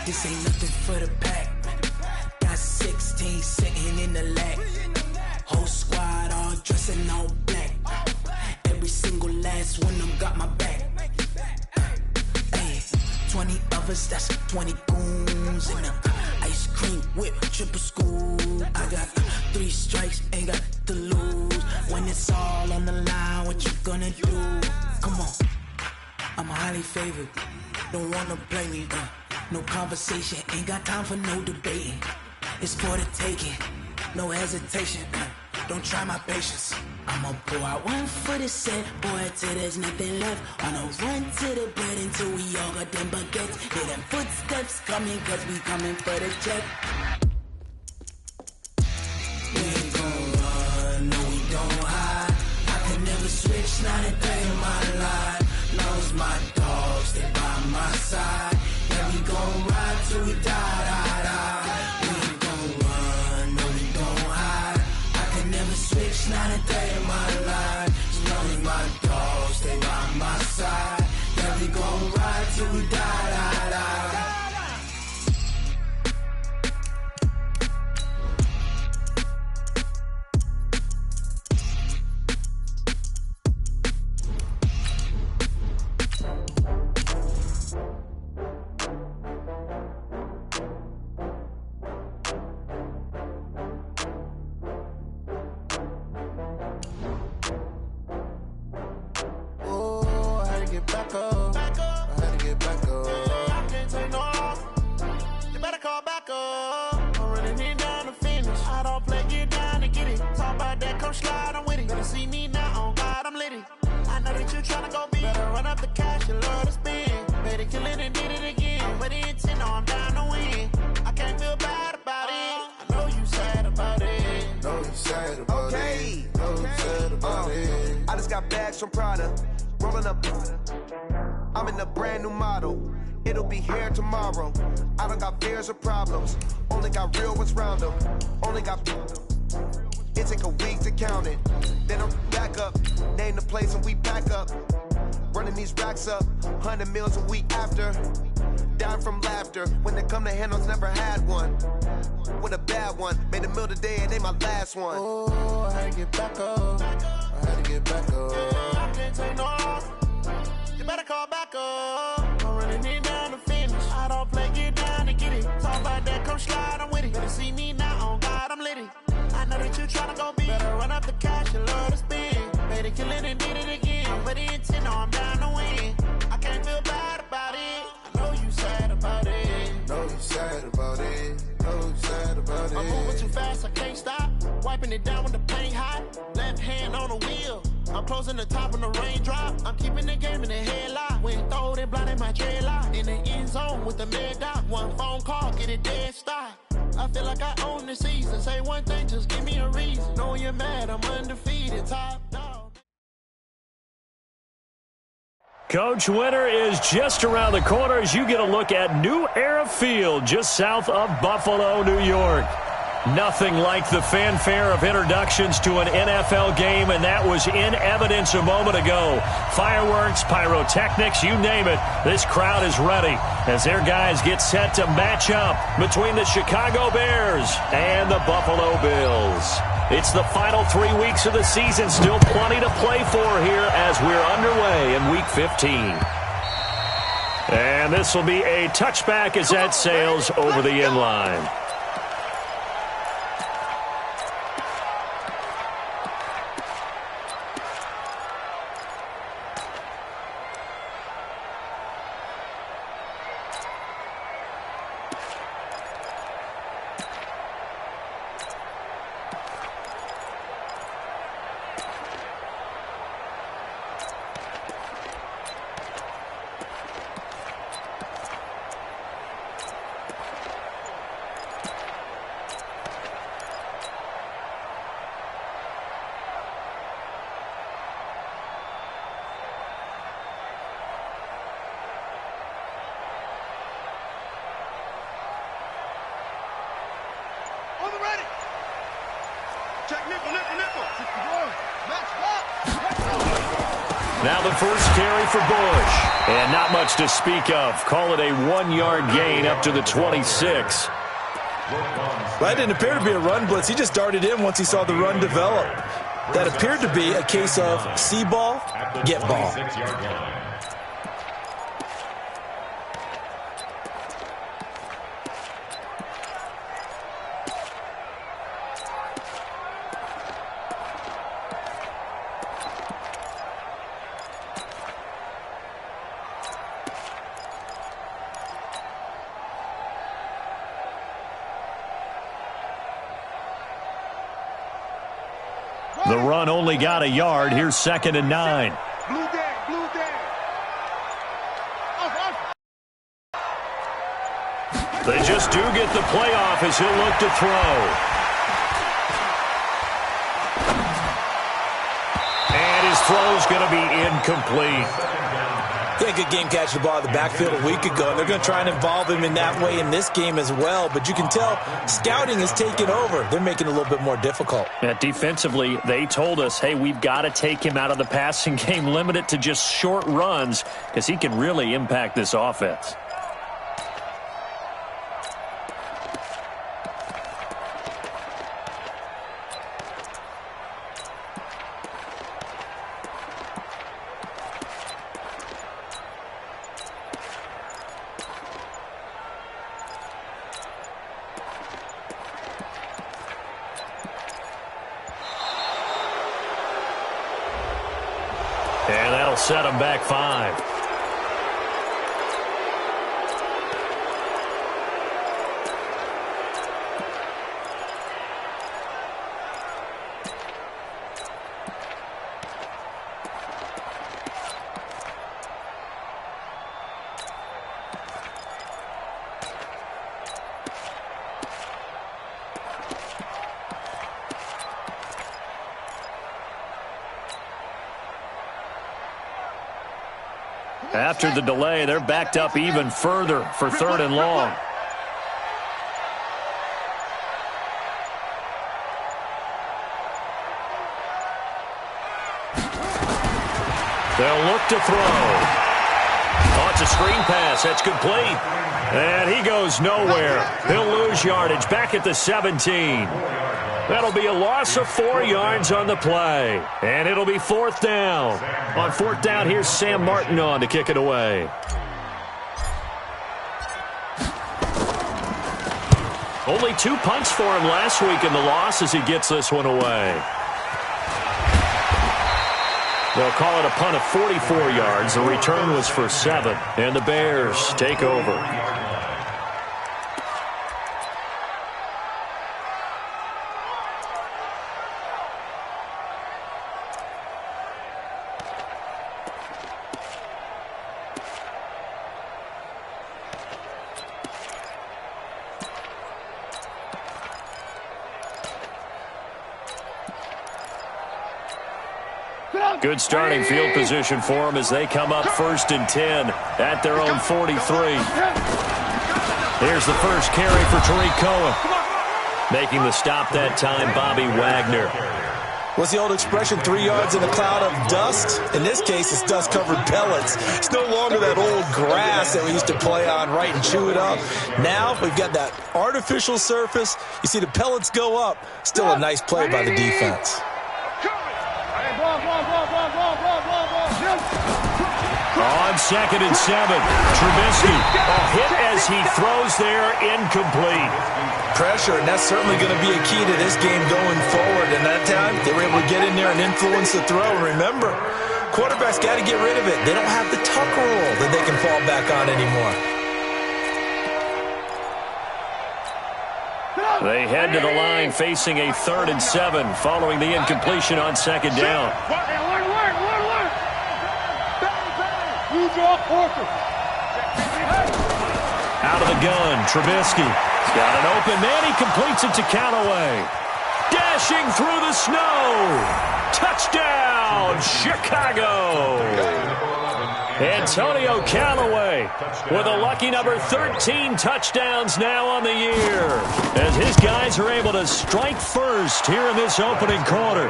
This ain't nothing for the pack. Got 16 sitting in the lag. Whole squad all dressing all black. Every single last one of them got my back. Hey, 20 of us, that's 20 goons in them. Ice cream whip, triple scoop. I got 3 strikes, ain't got to lose. When it's all on the line, what you gonna do? Come on, I'm highly favored. Don't wanna play me, no conversation, ain't got time for no debating. It's for the taking, no hesitation. Don't try my patience. I'ma pour out one for the set, boy, till there's nothing left. On a run to the bread until we all got them baguettes. Hear them footsteps coming, cause we coming for the check. We ain't gon' run, no we don't hide. I can never switch, not a day in my life. Long as my dogs, they by my side. Yeah, we gon' ride till we die. We ain't gon' run, no we don't hide. I can never switch, not a day in my life. As long as my dogs, they by my side. Yeah, we gon' ride till we die. From Prada, rolling up. I'm in a brand new model. It'll be here tomorrow. I don't got fears or problems. Only got real ones round them. Only got. It take a week to count it. Then I'm back up. Name the place and we pack up. Running these racks up. 100 meals a week after. Dying from laughter. When they come to handles, never had one. With a bad one. Made a meal today and they my last one. Oh, I had to get back up. I had to get back up. I can't take no loss. You better call back up. I'm running it down to finish. I don't play, get down to get it. Talk about that, come slide, I'm with it. Better see me now, on God, I'm litty. I know that you tryna go big. Better run up the cash, you love to spend. Made it, kill it, and did it again. But the intent, no, I'm down to win. I can't feel bad about it. I know you sad about it. Know you sad about it. Know you sad about it. I'm moving too fast, I can't stop. Wiping it down when the paint hot. Left hand on the wheel. I'm closing the top when the raindrop. I'm keeping the game in the headlock. When throwed and blinded my dreadlock. In the end zone with the mad dot. One phone call, get it dead stop. I feel like I own the season. Say one thing, just give me a reason. Know you're mad, I'm undefeated. Top dog. Coach, winter is just around the corner as you get a look at New Era Field just south of Buffalo, New York. Nothing like the fanfare of introductions to an NFL game, and that was in evidence a moment ago. Fireworks, pyrotechnics, you name it. This crowd is ready as their guys get set to match up between the Chicago Bears and the Buffalo Bills. It's the final 3 weeks of the season. Still plenty to play for here as we're underway in Week 15. And this will be a touchback as that sails over the end line. Now the first carry for Bush. And not much to speak of. Call it a 1-yard gain up to the 26. That didn't appear to be a run blitz. He just darted in once he saw the run develop. That appeared to be a case of see ball, get ball. The run only got a yard. Here's 2nd and 9. They just do get the playoff as he'll look to throw. And his throw's going to be incomplete. He had a good game catching the ball in the backfield a week ago, and they're going to try and involve him in that way in this game as well. But you can tell scouting is taking over. They're making it a little bit more difficult. Defensively, they told us, hey, we've got to take him out of the passing game, limit it to just short runs, because he can really impact this offense. And that'll set him back 5. After the delay, they're backed up even further for 3rd and long. They'll look to throw. Oh, it's a screen pass. That's complete. And he goes nowhere. He'll lose yardage back at the 17. That'll be a loss of 4 yards on the play. And it'll be 4th down. On 4th down, here's Sam Martin on to kick it away. Only 2 punts for him last week in the loss as he gets this one away. They'll call it a punt of 44 yards. The return was for 7. And the Bears take over. Good starting field position for them as they come up 1st and 10 at their own 43. Here's the first carry for Tariq Cohen. Making the stop that time, Bobby Wagner. What's the old expression, 3 yards in a cloud of dust? In this case, it's dust-covered pellets. It's no longer that old grass that we used to play on, right, and chew it up. Now we've got that artificial surface. You see the pellets go up. Still a nice play by the defense. On 2nd and 7, Trubisky. A hit as he throws there, incomplete. Pressure, and that's certainly going to be a key to this game going forward. And that time, they were able to get in there and influence the throw. Remember, quarterbacks got to get rid of it. They don't have the tuck rule that they can fall back on anymore. They head to the line facing a 3rd and 7 following the incompletion on 2nd down. Out of the gun, Trubisky. Got an open man. He completes it to Callaway. Dashing through the snow. Touchdown, Chicago. Antonio Callaway with a lucky number 13 touchdowns now on the year, as his guys are able to strike first here in this opening quarter.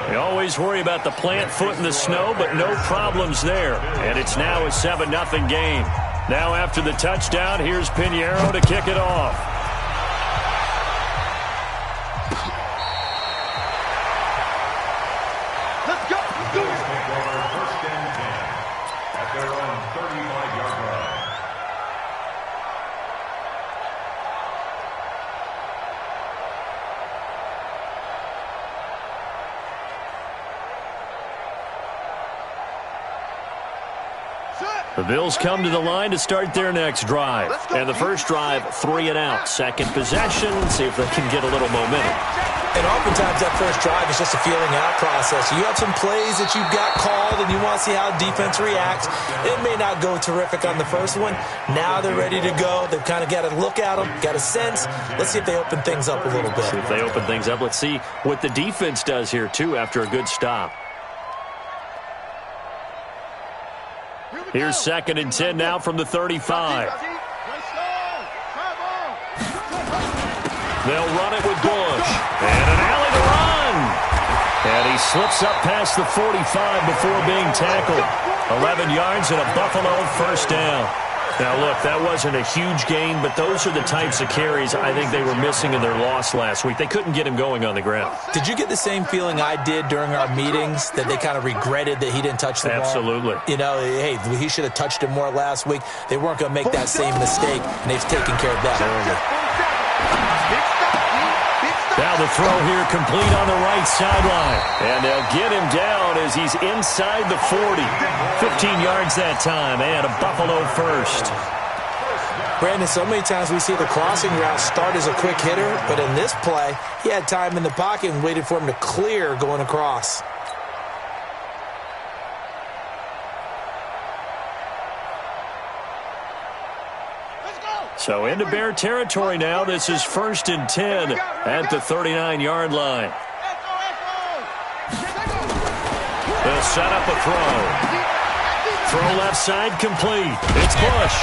They always worry about the plant foot in the snow, but no problems there. And it's now a 7-0 game. Now after the touchdown, here's Pinheiro to kick it off. Let's go. First and 10 at their own 35-yard line. The Bills come to the line to start their next drive. And the first drive, 3 and out. Second possession, see if they can get a little momentum. And oftentimes that first drive is just a feeling out process. You have some plays that you've got called and you want to see how defense reacts. It may not go terrific on the first one. Now they're ready to go. They've kind of got to look at them, got a sense. Let's see if they open things up a little bit. See if they open things up. Let's see what the defense does here, too, after a good stop. Here's 2nd and 10 now from the 35. They'll run it with Bush. And an alley to run. And he slips up past the 45 before being tackled. 11 yards and a Buffalo first down. Now, look, that wasn't a huge gain, but those are the types of carries I think they were missing in their loss last week. They couldn't get him going on the ground. Did you get the same feeling I did during our meetings, that they kind of regretted that he didn't touch the ball? Absolutely. You know, hey, he should have touched it more last week. They weren't going to make that same mistake, and they've taken care of that early. Now the throw here complete on the right sideline. And they'll get him down as he's inside the 40. 15 yards that time, and a Buffalo first. Brandon, so many times we see the crossing route start as a quick hitter, but in this play, he had time in the pocket and waited for him to clear going across. So into Bear territory now. This is 1st and 10 at the 39-yard line. They'll set up a throw. Throw left side complete. It's Bush.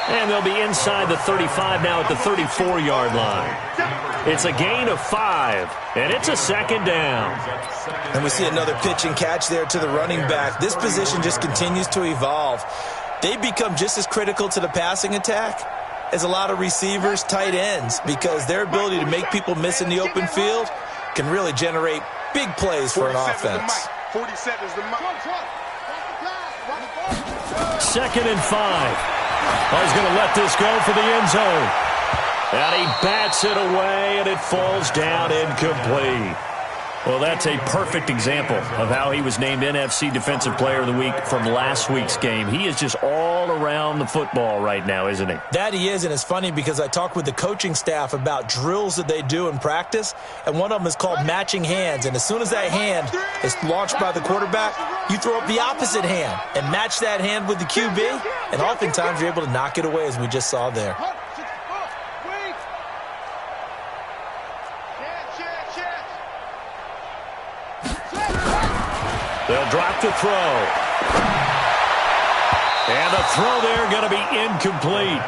And they'll be inside the 35 now at the 34-yard line. It's a gain of 5, and it's a 2nd down. And we see another pitch and catch there to the running back. This position just continues to evolve. They become just as critical to the passing attack as a lot of receivers, tight ends, because their ability to make people miss in the open field can really generate big plays for an offense. 40 seconds to mark. 2nd and 5. He's going to let this go for the end zone. And he bats it away, and it falls down incomplete. Well, that's a perfect example of how he was named NFC Defensive Player of the Week from last week's game. He is just all around the football right now, isn't he? That he is, and it's funny because I talked with the coaching staff about drills that they do in practice, and one of them is called matching hands. And as soon as that hand is launched by the quarterback, you throw up the opposite hand and match that hand with the QB, and oftentimes you're able to knock it away, as we just saw there. They'll drop the throw. And the throw there going to be incomplete.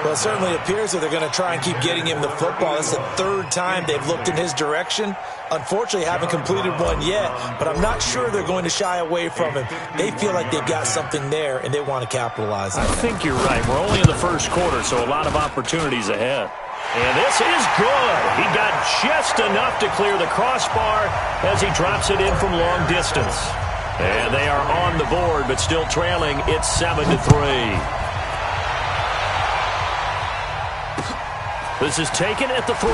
Well, it certainly appears that they're going to try and keep getting him the football. That's the 3rd time they've looked in his direction. Unfortunately, haven't completed one yet, but I'm not sure they're going to shy away from him. They feel like they've got something there, and they want to capitalize on it. I think you're right. We're only in the first quarter, so a lot of opportunities ahead. And this is good. He got just enough to clear the crossbar as he drops it in from long distance. And they are on the board, but still trailing. It's 7-3. This is taken at the 3.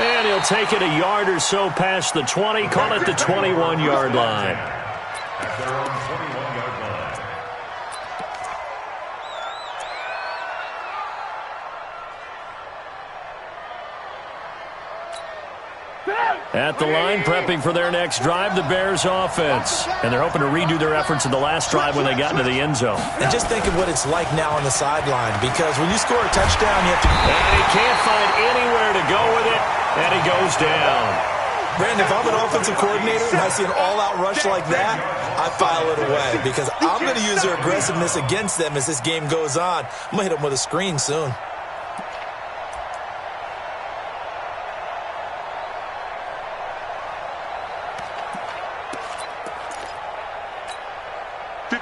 And he'll take it a yard or so past the 20. Call it the 21-yard line. At their own 21-yard line. At the line, prepping for their next drive, the Bears offense. And they're hoping to redo their efforts in the last drive when they got into the end zone. And just think of what it's like now on the sideline, because when you score a touchdown, you have to... And he can't find anywhere to go with it, and he goes down. Brandon, if I'm an offensive coordinator and I see an all-out rush like that, I file it away because I'm going to use their aggressiveness against them as this game goes on. I'm going to hit them with a screen soon.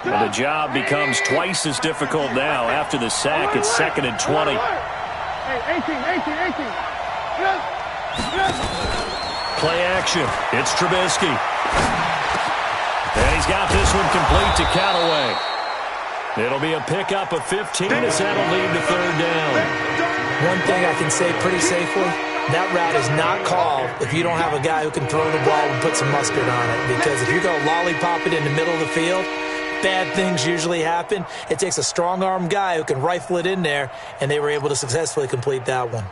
And the job becomes twice as difficult now. After the sack, it's 2nd and 20. Hey, 18. Play action. It's Trubisky. And he's got this one complete to Callaway. It'll be a pickup of 15 as that'll lead to 3rd down. One thing I can say pretty safely, that route is not called if you don't have a guy who can throw the ball and put some mustard on it. Because if you're going to lollipop it in the middle of the field, bad things usually happen. It takes a strong-arm guy who can rifle it in there, and they were able to successfully complete that one.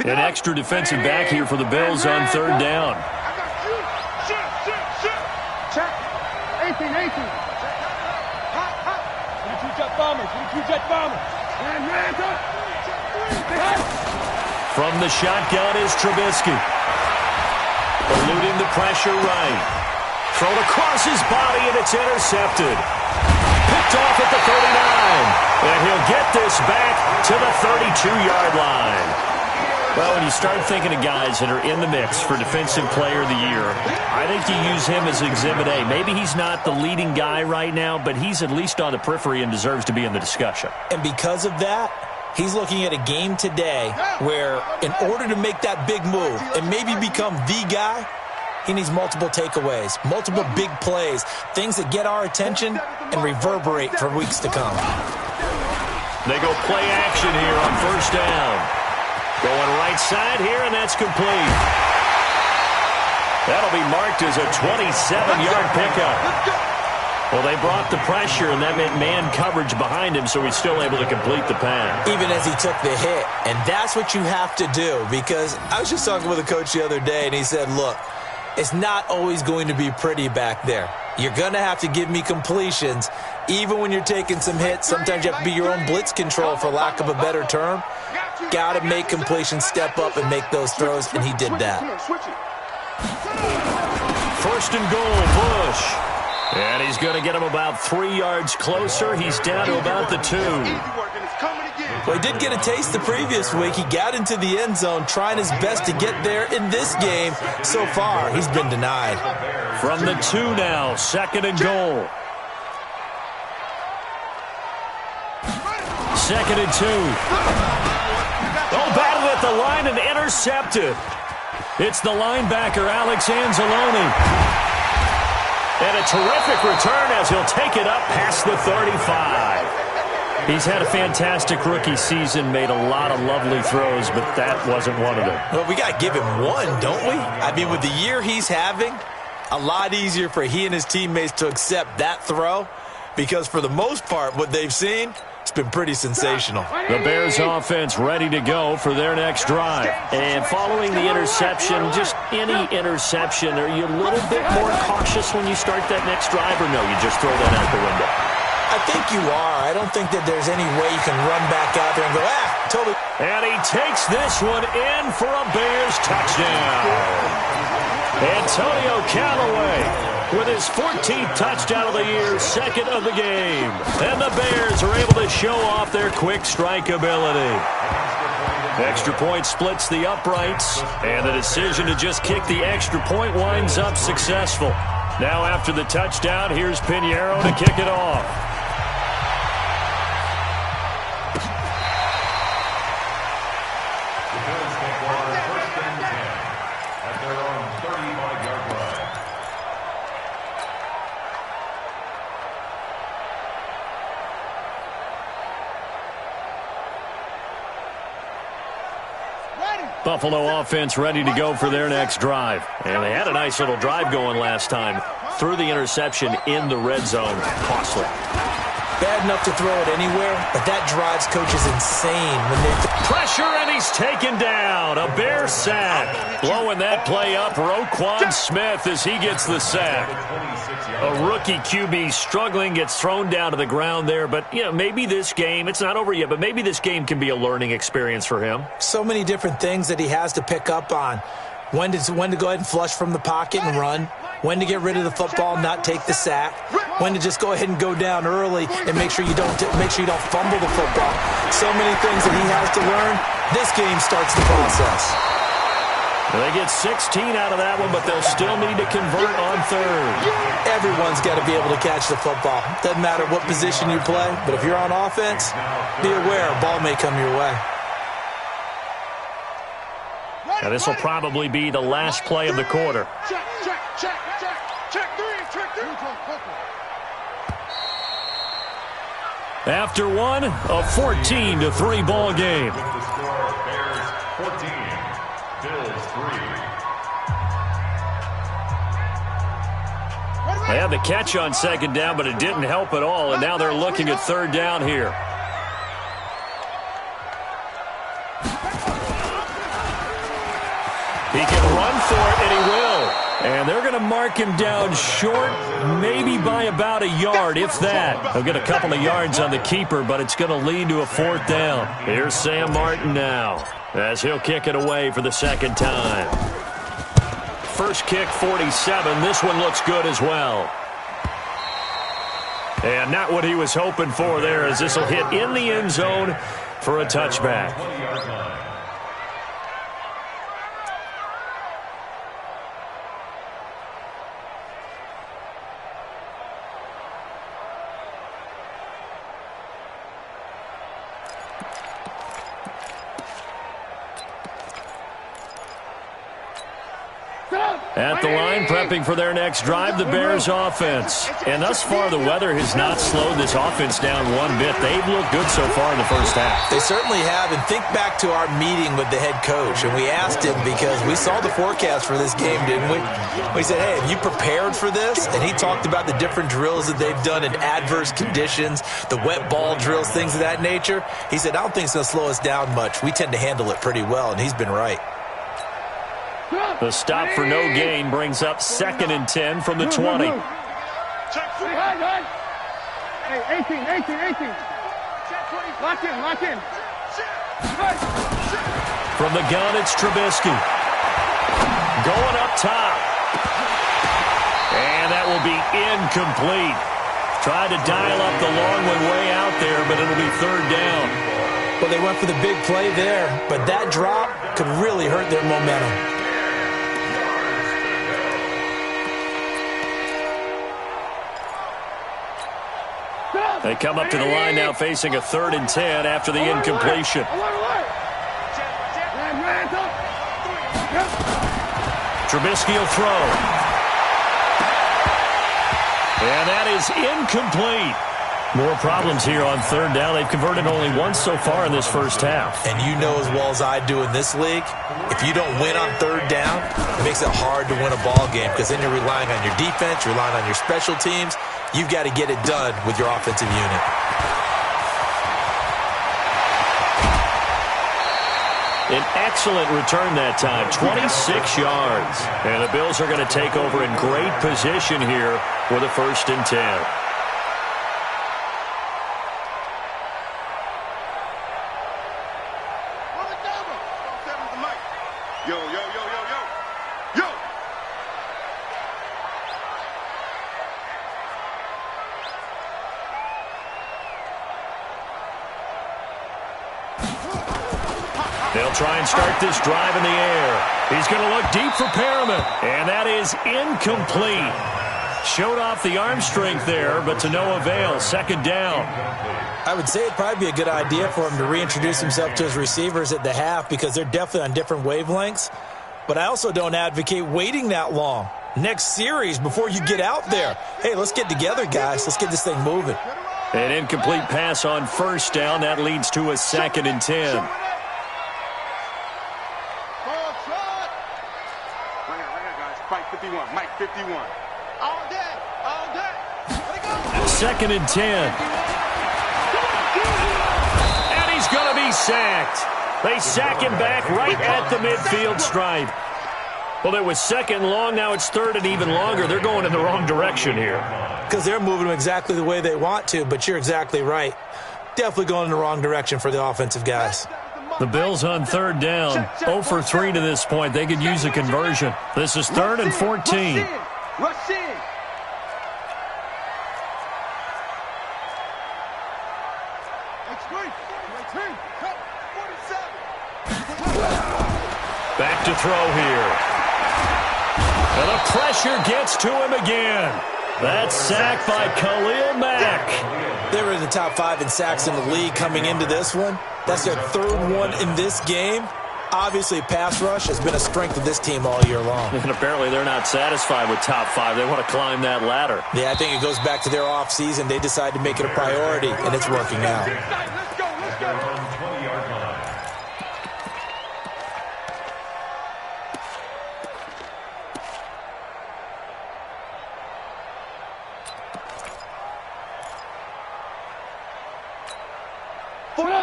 An extra defensive back here for the Bills on 3rd down. Check. 18. 22 jet bombers. From the shotgun is Trubisky. Eluding the pressure right. Thrown across his body, and it's intercepted. Picked off at the 39. And he'll get this back to the 32-yard line. Well, when you start thinking of guys that are in the mix for Defensive Player of the Year, I think you use him as Exhibit A. Maybe he's not the leading guy right now, but he's at least on the periphery and deserves to be in the discussion. And because of that, he's looking at a game today where in order to make that big move and maybe become the guy, he needs multiple takeaways, multiple big plays, things that get our attention and reverberate for weeks to come. They go play action here on 1st down. Going right side here, and that's complete. That'll be marked as a 27-yard pickup. Well, they brought the pressure, and that meant man coverage behind him, so he's still able to complete the pass. Even as he took the hit. And that's what you have to do, because I was just talking with a coach the other day, and he said, look, it's not always going to be pretty back there. You're going to have to give me completions. Even when you're taking some hits, sometimes you have to be your own blitz control, for lack of a better term. Got to make completions, step up, and make those throws, and he did that. 1st and goal, Bush. And he's going to get him about 3 yards closer. He's down to about the 2. Well, he did get a taste the previous week. He got into the end zone trying his best to get there in this game. So far, he's been denied. From the 2 now, 2nd and goal. 2nd and 2. Oh, batted at the line and intercepted. It's the linebacker, Alex Anzalone. And a terrific return as he'll take it up past the 35. He's had a fantastic rookie season, made a lot of lovely throws, but that wasn't one of them. Well, we got to give him one, don't we? I mean, with the year he's having, a lot easier for he and his teammates to accept that throw, because for the most part, what they've seen, it's been pretty sensational. The Bears offense ready to go for their next drive. And following the interception, just any interception, are you a little bit more cautious when you start that next drive, or no, you just throw that out the window? I think you are. I don't think that there's any way you can run back out there and go, totally. And he takes this one in for a Bears touchdown. Antonio Callaway with his 14th touchdown of the year, 2nd of the game. And the Bears are able to show off their quick strike ability. Extra point splits the uprights, and the decision to just kick the extra point winds up successful. Now after the touchdown, here's Pinheiro to kick it off. Buffalo offense ready to go for their next drive. And they had a nice little drive going last time. Threw the interception in the red zone. Costly. bad enough to throw it anywhere, but that drives coaches insane when they... Pressure, and he's taken down. A Bear sack. Blowing that play up, Roquan Smith as he gets the sack. A rookie QB struggling, gets thrown down to the ground there, but maybe this game, it's not over yet, but maybe this game can be a learning experience for him. So many different things that he has to pick up on. When to go ahead and flush from the pocket and run. When to get rid of the football, not take the sack. When to just go ahead and go down early and make sure you don't fumble the football. So many things that he has to learn. This game starts the process. They get 16 out of that one, but they'll still need to convert on third. Everyone's got to be able to catch the football. Doesn't matter what position you play, but if you're on offense, be aware a ball may come your way. Now this will probably be the last play of the quarter. Check three. After one, a 14-3 ball game. The score, Bears 14, Bills 3. They had the catch on second down, but it didn't help at all, and now they're looking at third down here. He can run for it, and he will. And they're going to mark him down short, maybe by about a yard, if that. They'll get a couple of yards on the keeper, but it's going to lead to a fourth down. Here's Sam Martin now, as he'll kick it away for the second time. First kick, 47. This one looks good as well. And not what he was hoping for there, as this will hit in the end zone for a touchback. At the line, prepping for their next drive, the Bears offense. And thus far, the weather has not slowed this offense down one bit. They've looked good so far in the first half. They certainly have. And think back to our meeting with the head coach. And we asked him, because we saw the forecast for this game, didn't we? We said, hey, have you prepared for this? And he talked about the different drills that they've done in adverse conditions, the wet ball drills, things of that nature. He said, I don't think it's going to slow us down much. We tend to handle it pretty well, and he's been right. The stop for no gain brings up 2nd and 10 from the 20. Hey, 18. Lock in. From the gun, it's Trubisky. Going up top. And that will be incomplete. Tried to dial up the long one way out there, but it'll be third down. Well, they went for the big play there, but that drop could really hurt their momentum. They come up to the line now facing a 3rd and 10 after the incompletion. Trubisky will throw. And that is incomplete. More problems here on third down. They've converted only once so far in this first half. And you know as well as I do in this league, if you don't win on third down, it makes it hard to win a ball game, because then you're relying on your defense, you're relying on your special teams. You've got to get it done with your offensive unit. An excellent return that time, 26 yards. And the Bills are going to take over in great position here with a 1st and 10. They'll try and start this drive in the air. He's going to look deep for Perriman, and that is incomplete. Showed off the arm strength there, but to no avail. 2nd down. I would say it'd probably be a good idea for him to reintroduce himself to his receivers at the half, because they're definitely on different wavelengths. But I also don't advocate waiting that long. Next series before you get out there. Hey, let's get together, guys. Let's get this thing moving. An incomplete pass on 1st down. That leads to a 2nd and 10. Mike 51. All day. 2nd and 10. he's sacked. They sack him back right at the midfield stripe. Well, it was second and long. Now it's third and even longer. They're going in the wrong direction here. Because they're moving them exactly the way they want to, but you're exactly right. Definitely going in the wrong direction for the offensive guys. The Bills on third down. 0 for 3 to this point. They could use a conversion. This is third and 14. Rush in. Back to throw here. And the pressure gets to him again. That's sacked by Khalil Mack. They were in the top 5 in sacks in the league coming into this one. That's their third one in this game. Obviously, pass rush has been a strength of this team all year long. And apparently they're not satisfied with top 5. They want to climb that ladder. Yeah, I think it goes back to their offseason. They decided to make it a priority, and it's working out. Let's go, let's go.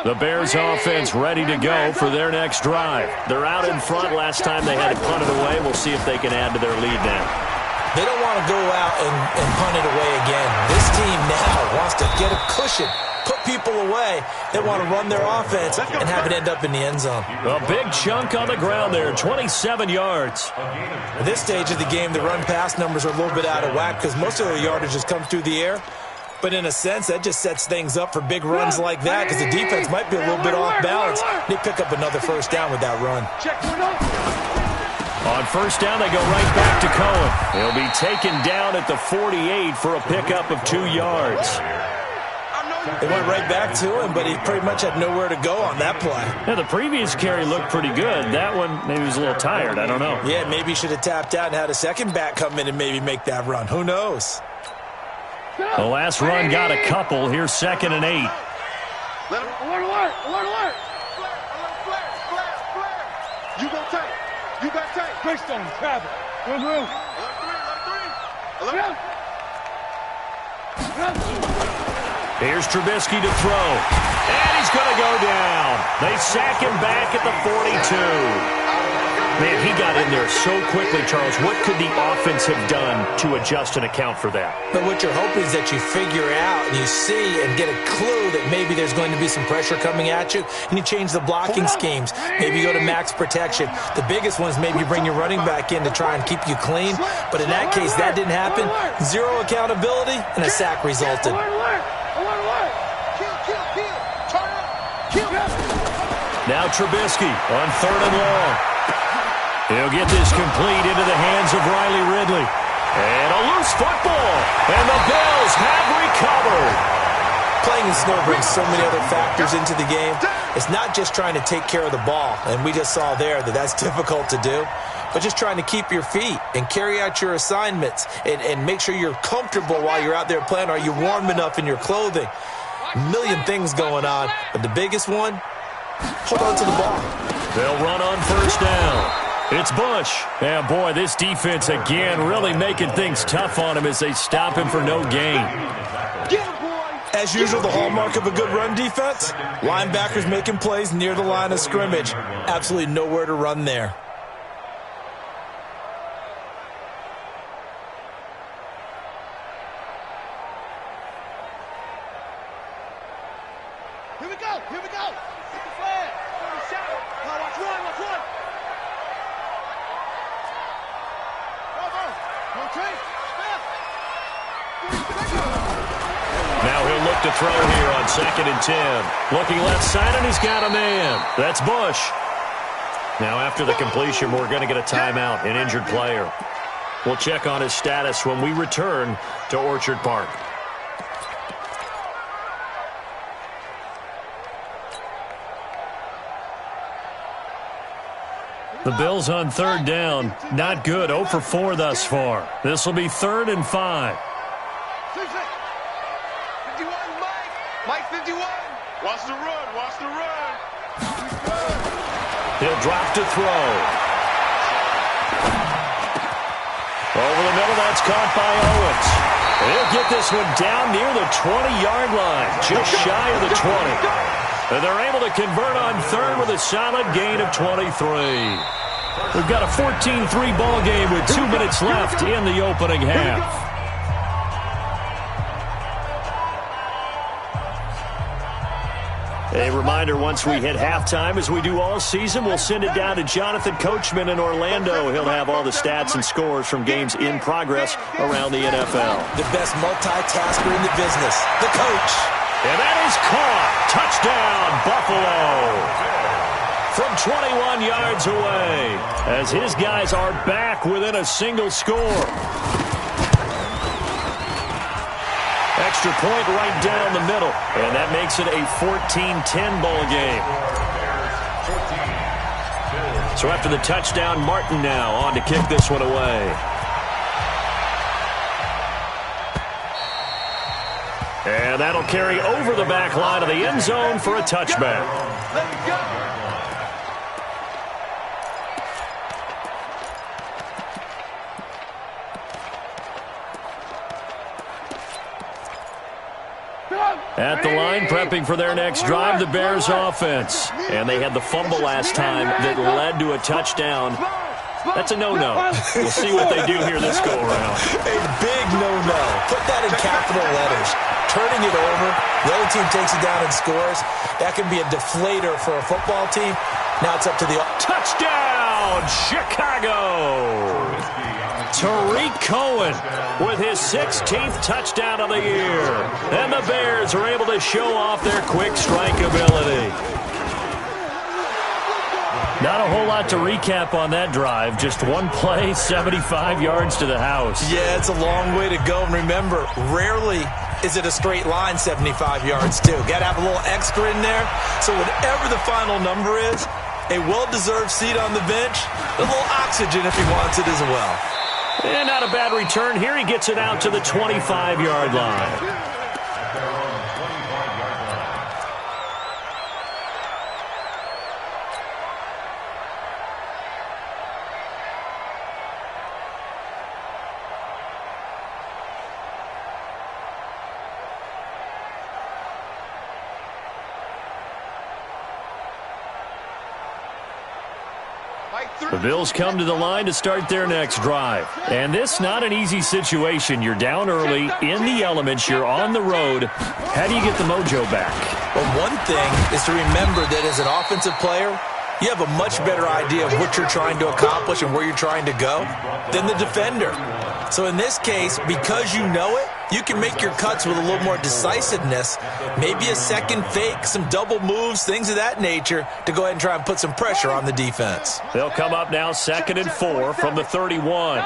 The Bears offense ready to go for their next drive. They're out in front. Last time they had to punt it away. We'll see if they can add to their lead now. They don't want to go out and punt it away again. This team now wants to get a cushion, put people away. They want to run their offense and have it end up in the end zone. A big chunk on the ground there, 27 yards. At this stage of the game, the run-pass numbers are a little bit out of whack because most of the yardage has come through the air. But in a sense, that just sets things up for big runs like that because the defense might be a little bit off balance. They pick up another first down with that run. On first down, they go right back to Cohen. He'll be taken down at the 48 for a pickup of 2 yards. They went right back to him, but he pretty much had nowhere to go on that play. Yeah, the previous carry looked pretty good. That one, maybe he was a little tired. I don't know. Yeah, maybe he should have tapped out and had a second back come in and maybe make that run. Who knows? The last run got a couple. Here's 2nd and 8. Alert, alert, alert, alert. You go tight. You got tight. Greystone, travel. Room. Alert. Here's Trubisky to throw. And he's going to go down. They sack him back at the 42. Man, he got in there so quickly, Charles. What could the offense have done to adjust and account for that? But what you're hoping is that you figure out and you see and get a clue that maybe there's going to be some pressure coming at you, and you change the blocking schemes. Maybe you go to max protection. The biggest one is maybe you bring your running back in to try and keep you clean. But in that case, that didn't happen. Zero accountability, and a sack resulted. Now Trubisky on 3rd and long. He'll get this complete into the hands of Riley Ridley. And a loose football. And the Bills have recovered. Playing in snow brings so many other factors into the game. It's not just trying to take care of the ball. And we just saw there that that's difficult to do. But just trying to keep your feet and carry out your assignments and make sure you're comfortable while you're out there playing. Are you warm enough in your clothing? A million things going on. But the biggest one, hold on to the ball. They'll run on first down. It's Bush. And, boy, this defense again really making things tough on him as they stop him for no gain. As usual, the hallmark of a good run defense, linebackers making plays near the line of scrimmage. Absolutely nowhere to run there. Here we go. Get the flag. Watch one. Now he'll look to throw here on 2nd and 10. Looking left side, and he's got a man. That's Bush. Now after the completion, we're going to get a timeout, an injured player. We'll check on his status when we return to Orchard Park. The Bills on 3rd down. Not good. 0 for 4 thus far. This will be 3rd and 5. 51, Mike 51. Watch the run. He'll drop to throw. Over the middle, that's caught by Owens. He'll get this one down near the 20-yard line, just shy of the 20. And they're able to convert on third with a solid gain of 23. We've got a 14-3 ball game with 2 minutes left in the opening half. A reminder, once we hit halftime, as we do all season, we'll send it down to Jonathan Coachman in Orlando. He'll have all the stats and scores from games in progress around the NFL. The best multitasker in the business, the coach. And that is caught. Touchdown, Buffalo. From 21 yards away, as his guys are back within a single score. Extra point right down the middle, and that makes it a 14-10 ball game. So after the touchdown, Martin now on to kick this one away. And that'll carry over the back line of the end zone for a touchback. Let's go. At the line, prepping for their next drive, the Bears offense. And they had the fumble last time that led to a touchdown. That's a no-no. We'll see what they do here this go-around. A big no-no. Put that in capital letters. Turning it over, the other team takes it down and scores. That can be a deflator for a football team. Now it's up to the... Touchdown, Chicago! Tariq Cohen with his 16th touchdown of the year. And the Bears are able to show off their quick strike ability. Not a whole lot to recap on that drive. Just one play, 75 yards to the house. Yeah, it's a long way to go. And remember, rarely is it a straight line 75 yards, too. Got to have a little extra in there. So whatever the final number is, a well-deserved seat on the bench, a little oxygen if he wants it as well. And not a bad return here. He gets it out to the 25-yard line. The Bills come to the line to start their next drive. And this not an easy situation. You're down early, in the elements, you're on the road. How do you get the mojo back? Well, one thing is to remember that as an offensive player, you have a much better idea of what you're trying to accomplish and where you're trying to go than the defender. So in this case, because you know it, you can make your cuts with a little more decisiveness, maybe a second fake, some double moves, things of that nature, to go ahead and try and put some pressure on the defense. They'll come up now 2nd and 4 from the 31.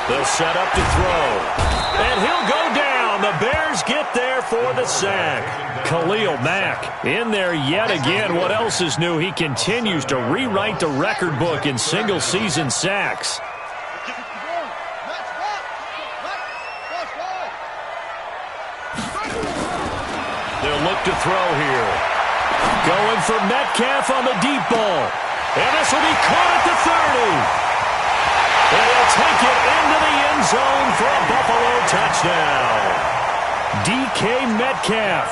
They'll set up to throw. And he'll go down. The Bears get there for the sack. Khalil Mack in there yet again. What else is new? He continues to rewrite the record book in single-season sacks. They'll look to throw here. Going for Metcalf on the deep ball. And this will be caught at the 30. And he'll take it into the end zone for a Buffalo touchdown. DK Metcalf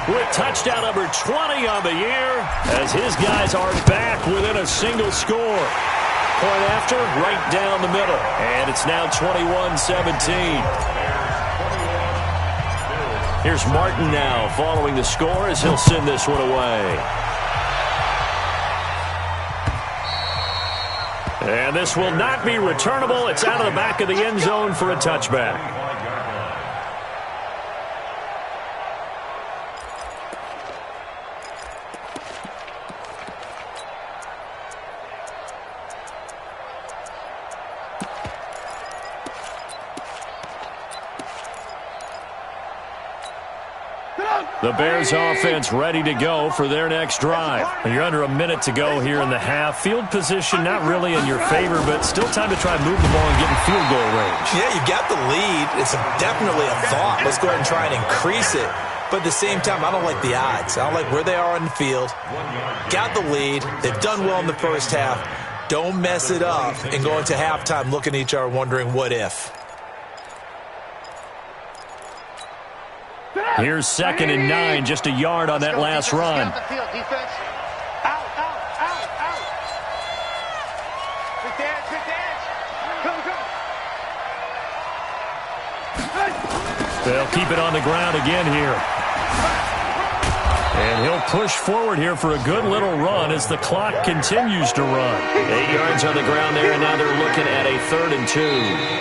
with touchdown number 20 on the year as his guys are back within a single score. Point after, right down the middle. And it's now 21-17. Here's Martin now following the score as he'll send this one away. And this will not be returnable. It's out of the back of the end zone for a touchback. The Bears offense ready to go for their next drive. You're under a minute to go here in the half. Field position not really in your favor, but still time to try and move the ball and get in field goal range. Yeah, you got the lead. It's definitely a thought. Let's go ahead and try and increase it. But at the same time, I don't like the odds. I don't like where they are on the field. Got the lead. They've done well in the first half. Don't mess it up and go into halftime looking at each other wondering what if. Here's 2nd and 9, just a yard on that last run. Defense. Out, out, out, out. Quick dance, quick dance. Come, come. They'll keep it on the ground again here. And he'll push forward here for a good little run as the clock continues to run. 8 yards on the ground there, and now they're looking at a 3rd and 2.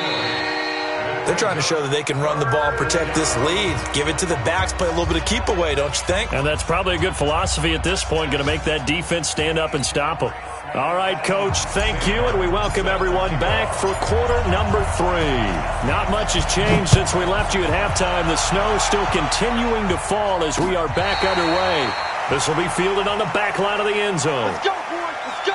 They're trying to show that they can run the ball, protect this lead. Give it to the backs, play a little bit of keep away, don't you think? And that's probably a good philosophy at this point, going to make that defense stand up and stop them. All right, Coach, thank you, and we welcome everyone back for quarter number 3. Not much has changed since we left you at halftime. The snow still continuing to fall as we are back underway. This will be fielded on the back line of the end zone. Let's go, boys. Let's go.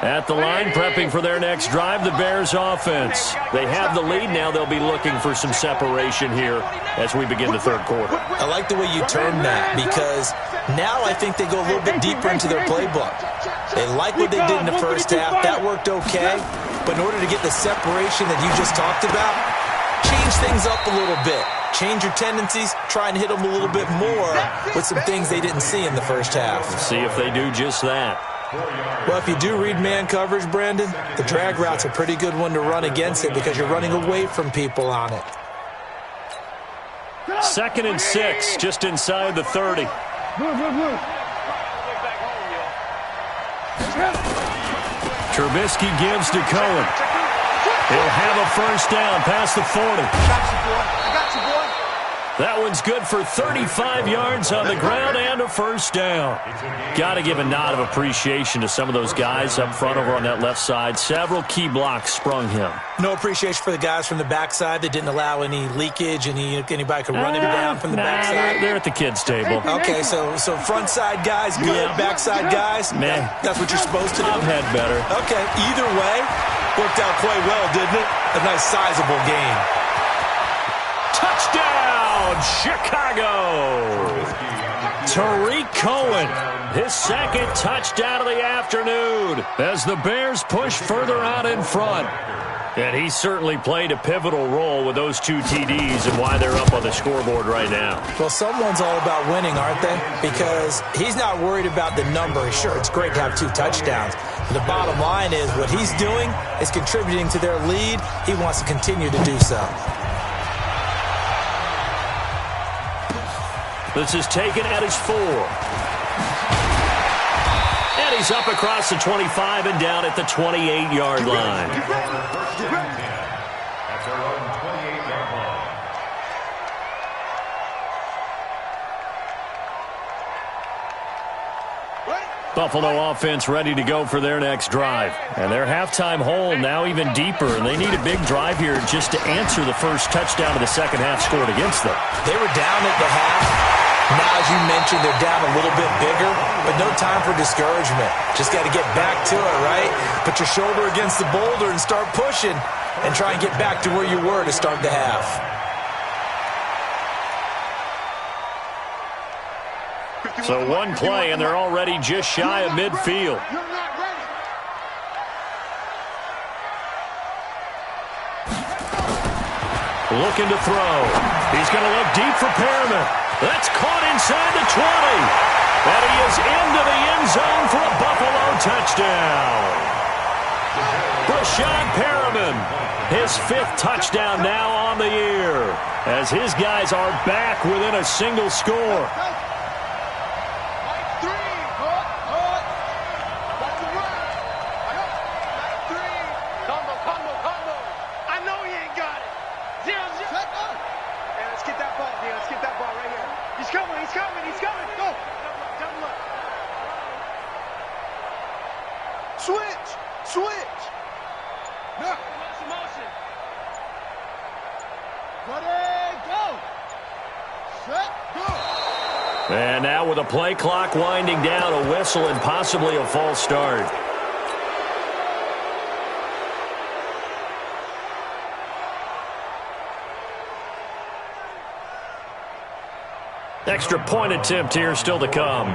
At the line, prepping for their next drive, the Bears offense. They have the lead now. They'll be looking for some separation here as we begin the 3rd quarter. I like the way you term that because now I think they go a little bit deeper into their playbook. They like what they did in the first half. That worked okay. But in order to get the separation that you just talked about, change things up a little bit. Change your tendencies, try and hit them a little bit more with some things they didn't see in the first half. See if they do just that. Well, if you do read man coverage, Brandon, the drag route's a pretty good one to run against it because you're running away from people on it. 2nd and 6, just inside the 30. Trubisky gives to Cohen. He'll have a first down past the 40. I got you, boy. That one's good for 35 yards on the ground and a first down. Got to give a nod of appreciation to some of those guys up front over on that left side. Several key blocks sprung him. No appreciation for the guys from the backside that didn't allow any leakage, and anybody could run him down from the backside. They're at the kids' table. Okay, so front side guys good, backside guys, man, that's what you're supposed to do. I've had better. Okay, either way, worked out quite well, didn't it? A nice sizable game. Touchdown, Chicago! Tariq Cohen, his 2nd touchdown of the afternoon as the Bears push further out in front. And he certainly played a pivotal role with those 2 TDs and why they're up on the scoreboard right now. Well, someone's all about winning, aren't they? Because he's not worried about the number. Sure, it's great to have 2 touchdowns. But the bottom line is what he's doing is contributing to their lead. He wants to continue to do so. This is taken at his 4. And he's up across the 25 and down at the 28-yard line. At their own 28-yard line. Buffalo offense ready to go for their next drive. And their halftime hole now even deeper, and they need a big drive here just to answer the first touchdown of the second half scored against them. They were down at the half. Now, as you mentioned, they're down a little bit bigger, but no time for discouragement. Just got to get back to it, right? Put your shoulder against the boulder and start pushing and try and get back to where you were to start the half. So one play, and they're already just shy of midfield. Looking to throw. He's going to look deep for Perriman. That's caught inside the 20. And he is into the end zone for a Buffalo touchdown. Brashad Perriman, his 5th touchdown now on the year, as his guys are back within a single score. Switch! No. Motion. Ready, go! And now with a play clock winding down, a whistle and possibly a false start. Extra point attempt here still to come.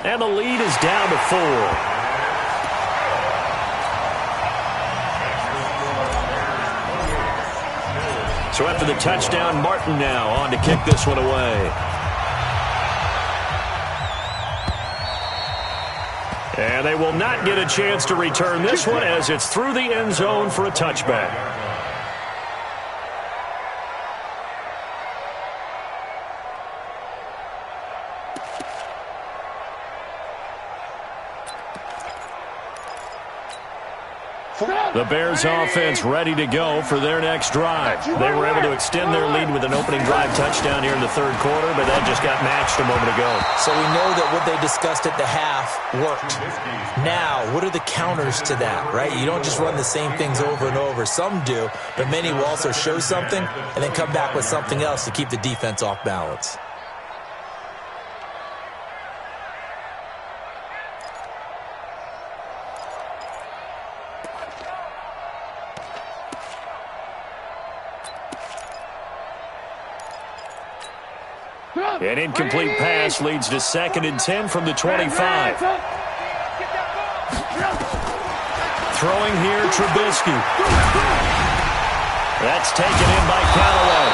And the lead is down to 4. So after the touchdown, Martin now on to kick this one away. And they will not get a chance to return this one as it's through the end zone for a touchback. The Bears offense ready to go for their next drive. They were able to extend their lead with an opening drive touchdown here in the third quarter, but that just got matched a moment ago. So we know that what they discussed at the half worked. Now, what are the counters to that, right? You don't just run the same things over and over. Some do, but many will also show something and then come back with something else to keep the defense off balance. An incomplete pass leads to 2nd and 10 from the 25. Throwing here, Trubisky. That's taken in by Callaway.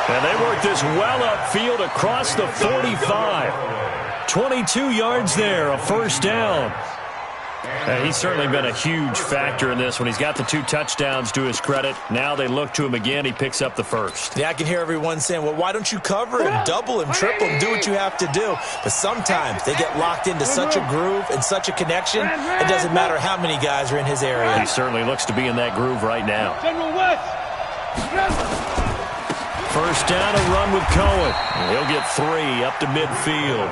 And they work this well upfield across the 45. 22 yards there, a first down. He's certainly been a huge factor in this one. He's got the 2 touchdowns to his credit. Now they look to him again. He picks up the first. Yeah, I can hear everyone saying, well, why don't you cover him, double him, triple him, do what you have to do. But sometimes they get locked into such a groove and such a connection, it doesn't matter how many guys are in his area. He certainly looks to be in that groove right now. First down, a run with Cohen. He'll get 3 up to midfield.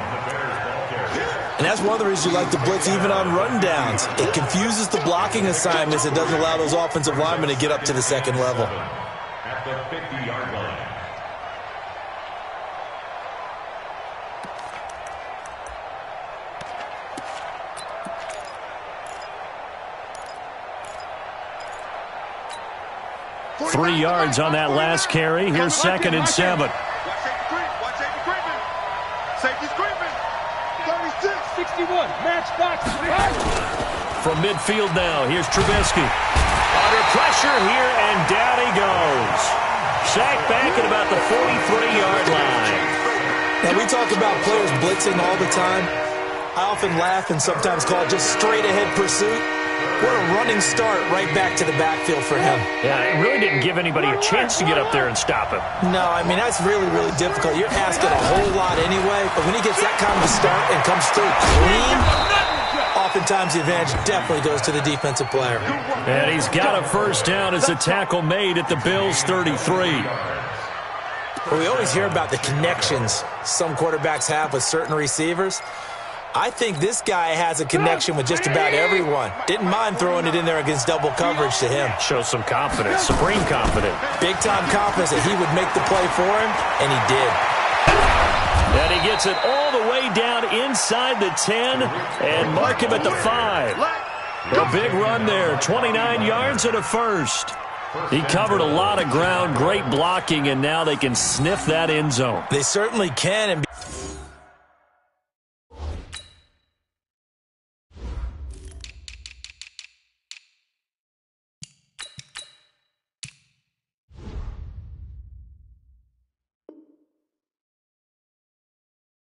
And that's one of the reasons you like to blitz even on rundowns. It confuses the blocking assignments. It doesn't allow those offensive linemen to get up to the second level. At the 50-yard line. Three yards on that last carry. Here's 2nd and 7. From midfield now, here's Trubisky. Under pressure here, and down he goes. Sacked back at about the 43-yard line. Now, we talk about players blitzing all the time. I often laugh and sometimes call it just straight-ahead pursuit. What a running start right back to the backfield for him. Yeah, it really didn't give anybody a chance to get up there and stop him. No, I mean, that's really, really difficult. You're asking a whole lot anyway, but when he gets that kind of a start and comes through clean, oftentimes the advantage definitely goes to the defensive player. And he's got a first down as the tackle made at the Bills' 33. Well, we always hear about the connections some quarterbacks have with certain receivers. I think this guy has a connection with just about everyone. Didn't mind throwing it in there against double coverage to him. Shows some confidence, supreme confidence. Big-time confidence that he would make the play for him, and he did. And he gets it all the way down inside the 10 and mark him at the 5. A big run there, 29 yards and a first. He covered a lot of ground, great blocking, and now they can sniff that end zone. They certainly can. And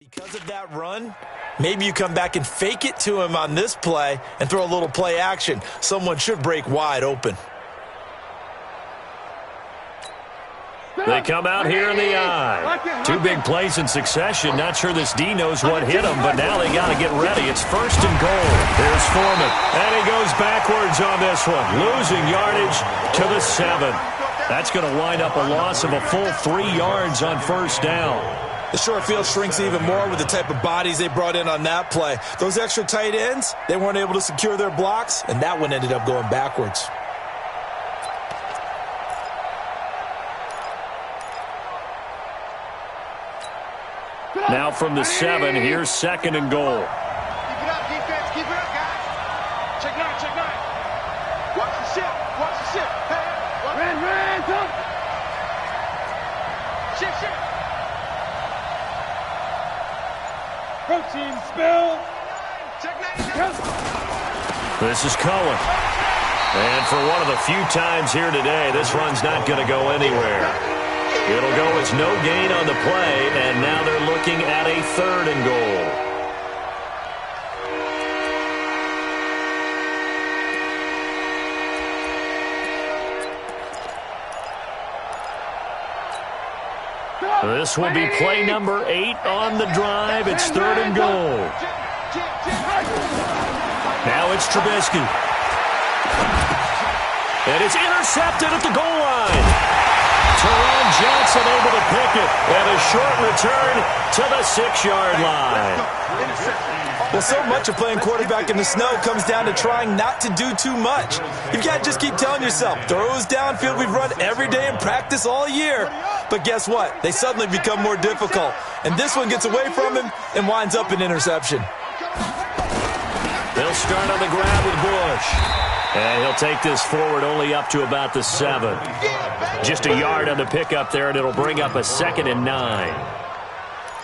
because of that run, maybe you come back and fake it to him on this play and throw a little play action. Someone should break wide open. They come out here in the eye. 2 big plays in succession. Not sure this D knows what hit him, but now they got to get ready. It's 1st and goal. Here's Foreman. And he goes backwards on this one, losing yardage to the 7. That's going to wind up a loss of a full 3 yards on first down. The short field shrinks even more with the type of bodies they brought in on that play. Those extra tight ends, they weren't able to secure their blocks, and that one ended up going backwards. Now from the 7, here's 2nd and goal. Keep it up, defense. Keep it up, guys. Check 9, check 9. Watch the ship. Watch the ship. Hey, ran, come. Ship. Protein spill. Check 9. This is Cohen. And for one of the few times here today, this run's not going to go anywhere. It'll go as no gain on the play, and now they're looking at a 3rd and goal. This will be play number 8 on the drive. It's 3rd and goal. Now it's Trubisky. And it's intercepted at the goal line. Teron Johnson able to pick it. And a short return to the 6-yard line. Well, so much of playing quarterback in the snow comes down to trying not to do too much. You've got to just keep telling yourself, throws downfield we've run every day in practice all year. But guess what? They suddenly become more difficult. And this one gets away from him and winds up an interception. They'll start on the grab with Bush. And he'll take this forward only up to about the 7. Just a yard on the pickup there, and it'll bring up a 2nd and 9.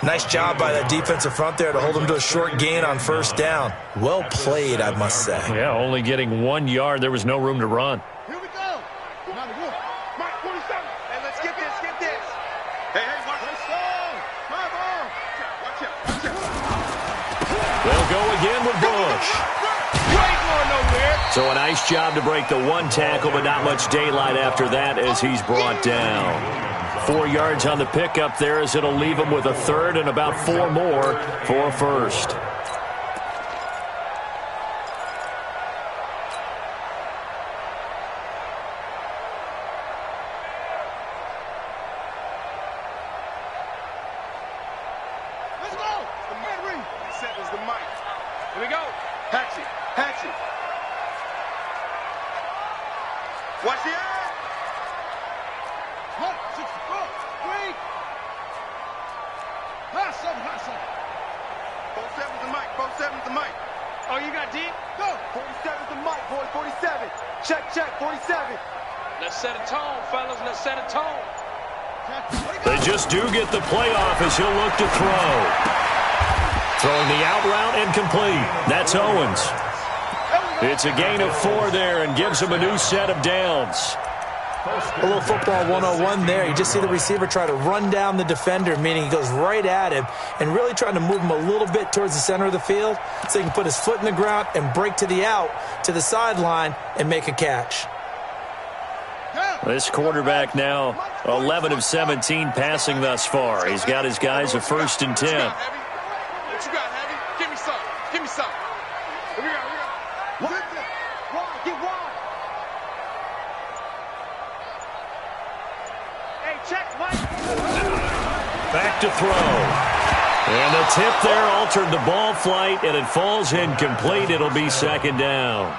Nice job by that defensive front there to hold him to a short gain on 1st down. Well played, I must say. Yeah, only getting 1 yard. There was no room to run. Here we go. Come on, Mike, 47. Hey, let's get this, Hey, watch this. Come on. Watch out. They'll go again with Bush. So a nice job to break the 1 tackle, but not much daylight after that as he's brought down. 4 yards on the pickup there as it'll leave him with a 3rd and about 4 more for a 1st. Let's go. The man ring. Set is the mic. Here we go. Hatchet. Watch the eye. 1, 64, 3. High 7's the mic. 47's the mic. Oh, you got deep? Go. 47's the mic, boy. 47. Check. 47. Let's set a tone, fellas. Let's set a tone. They just do get the play off as he'll look to throw. Throwing the out route and complete. That's Owens. It's a gain of 4 there and gives him a new set of downs. A little football 101 there. You just see the receiver try to run down the defender, meaning he goes right at him and really trying to move him a little bit towards the center of the field so he can put his foot in the ground and break to the out, to the sideline, and make a catch. This quarterback now 11 of 17 passing thus far. He's got his guys a 1st and 10. What you got, Heavy? Give me some. Here we go. Get wide. Hey, check, Mike. Back to throw. And the tip there altered the ball flight, and it falls incomplete. It'll be 2nd down.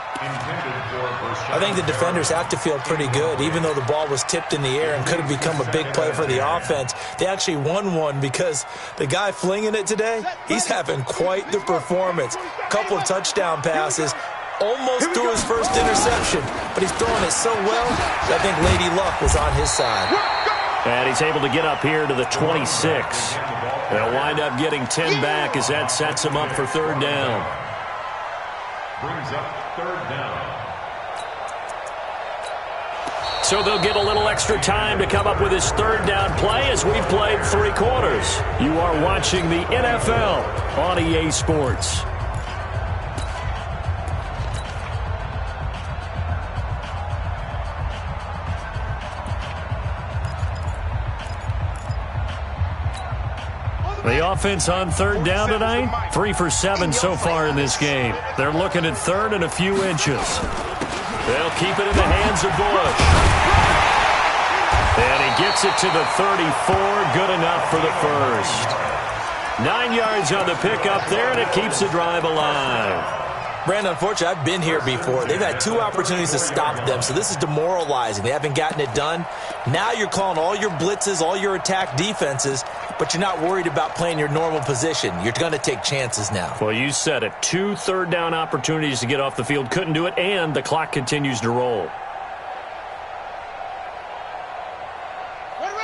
I think the defenders have to feel pretty good. Even though the ball was tipped in the air and could have become a big play for the offense, they actually won one because the guy flinging it today, he's having quite the performance. A couple of touchdown passes, almost threw his 1st interception, but he's throwing it so well that I think Lady Luck was on his side. And he's able to get up here to the 26. They'll wind up getting 10 back as that sets him up for 3rd down. Brings up 3rd down. So they'll get a little extra time to come up with his 3rd down play as we've played 3 quarters. You are watching the NFL on EA Sports. The offense on 3rd down tonight, 3 for 7 so far in this game. They're looking at 3rd and a few inches. They'll keep it in the hands of Bush. And he gets it to the 34, good enough for the 1st. 9 yards on the pickup there, and it keeps the drive alive. Brandon, unfortunately, I've been here before. They've had 2 opportunities to stop them, so this is demoralizing. They haven't gotten it done. Now you're calling all your blitzes, all your attack defenses, but you're not worried about playing your normal position. You're going to take chances now. Well, you said it. 2 third-down opportunities to get off the field. Couldn't do it, and the clock continues to roll.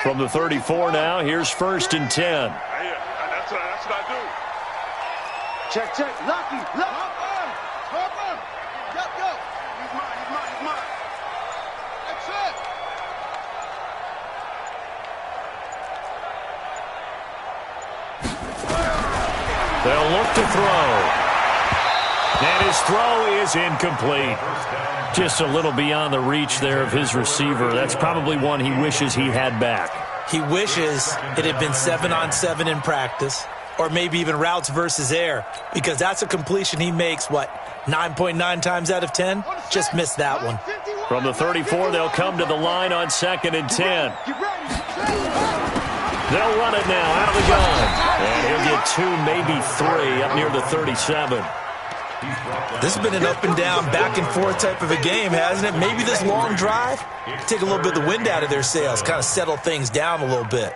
From the 34 now, here's 1st and 10. Yeah, that's what I do. Check. Lucky. Harper. Go. He's mine. That's it. They'll look to throw. And his throw is incomplete. Just a little beyond the reach there of his receiver. That's probably one he wishes he had back. He wishes it had been 7-on-7 in practice, or maybe even routes versus air, because that's a completion he makes, 9.9 times out of 10? Just missed that one. From the 34, they'll come to the line on 2nd and 10. They'll run it now out of the gun. And he'll get 2, maybe 3 up near the 37. This has been an up-and-down, back-and-forth type of a game, hasn't it? Maybe this long drive, take a little bit of the wind out of their sails, kind of settle things down a little bit.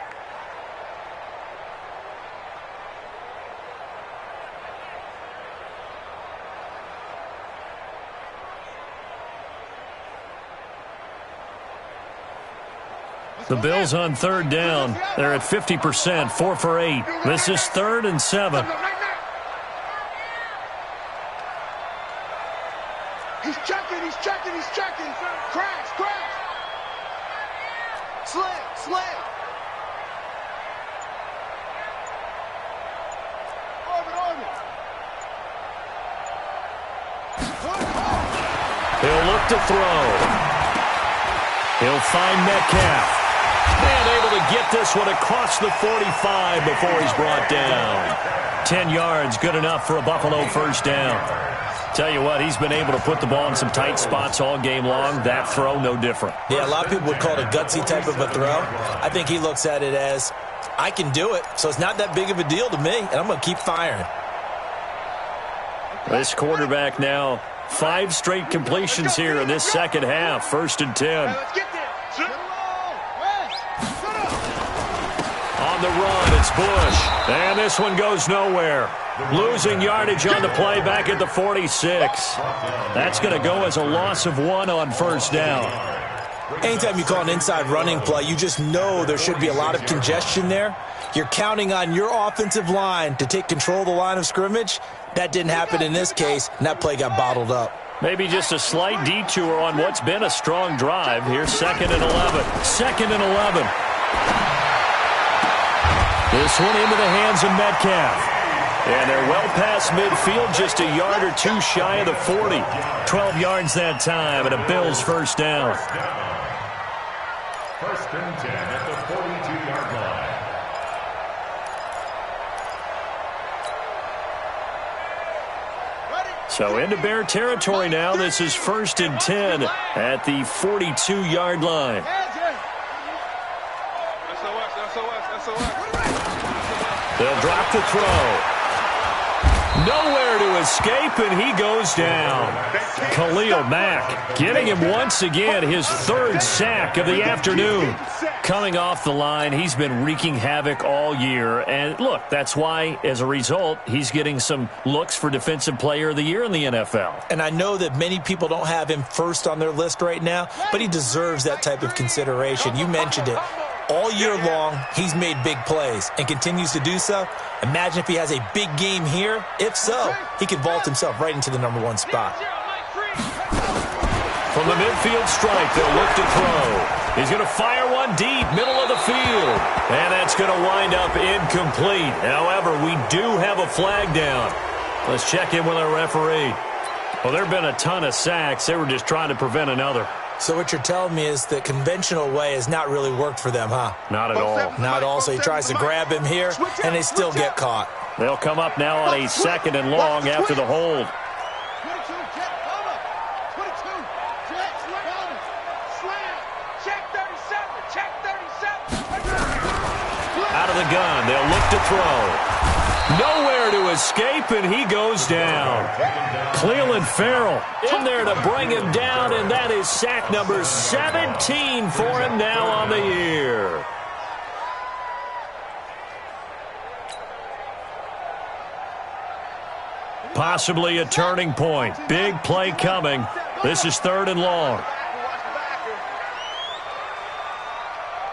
The Bills on 3rd down. They're at 50%, 4 for 8. This is 3rd and 7. He's checking. Crash. Slam. Orbit. He'll look to throw. He'll find Metcalf. And able to get this one across the 45 before he's brought down. 10 yards, good enough for a Buffalo 1st down. Tell you what, he's been able to put the ball in some tight spots all game long. That throw, no different. Yeah, a lot of people would call it a gutsy type of a throw. I think he looks at it as, I can do it, so it's not that big of a deal to me, and I'm going to keep firing. This quarterback now, 5 straight completions here in this second half. 1st and 10. Let's get there. On the run, it's Bush. And this one goes nowhere. Losing yardage on the play back at the 46. That's going to go as a loss of 1 on 1st down. Anytime you call an inside running play, you just know there should be a lot of congestion there. You're counting on your offensive line to take control of the line of scrimmage. That didn't happen in this case, and that play got bottled up. Maybe just a slight detour on what's been a strong drive. Here's 2nd and 11. 2nd and 11. This one into the hands of Metcalf. And they're well past midfield, just a yard or 2 shy of the 40. 12 yards that time, and a Bills 1st down. 1st and 10 at the 42-yard line. So into Bear territory now. This is 1st and 10 at the 42-yard line. They'll drop the throw. Nowhere to escape, and he goes down. Khalil Mack getting him once again, his 3rd sack of the afternoon. Coming off the line, he's been wreaking havoc all year. And look, that's why, as a result, he's getting some looks for Defensive Player of the Year in the NFL. And I know that many people don't have him first on their list right now, but he deserves that type of consideration. You mentioned it. All year long, he's made big plays and continues to do so. Imagine if he has a big game here. If so, he could vault himself right into the #1 spot. From the midfield stripe, they'll look to throw. He's going to fire one deep, middle of the field. And that's going to wind up incomplete. However, we do have a flag down. Let's check in with our referee. Well, there have been a ton of sacks. They were just trying to prevent another. So what you're telling me is the conventional way has not really worked for them, huh? Not at all. Not at all. So he tries to grab him here, and they still get caught. They'll come up now on a 2nd and long after the hold. 22, jet, cover. 22, jet, cover. Slam. Check 37. Check 37. Out of the gun. They'll look to throw. Nowhere to escape, and he goes down. Clelin Ferrell in there to bring him down, and that is sack number 17 for him now on the year. possibly a turning point. Big play coming. This is 3rd and long.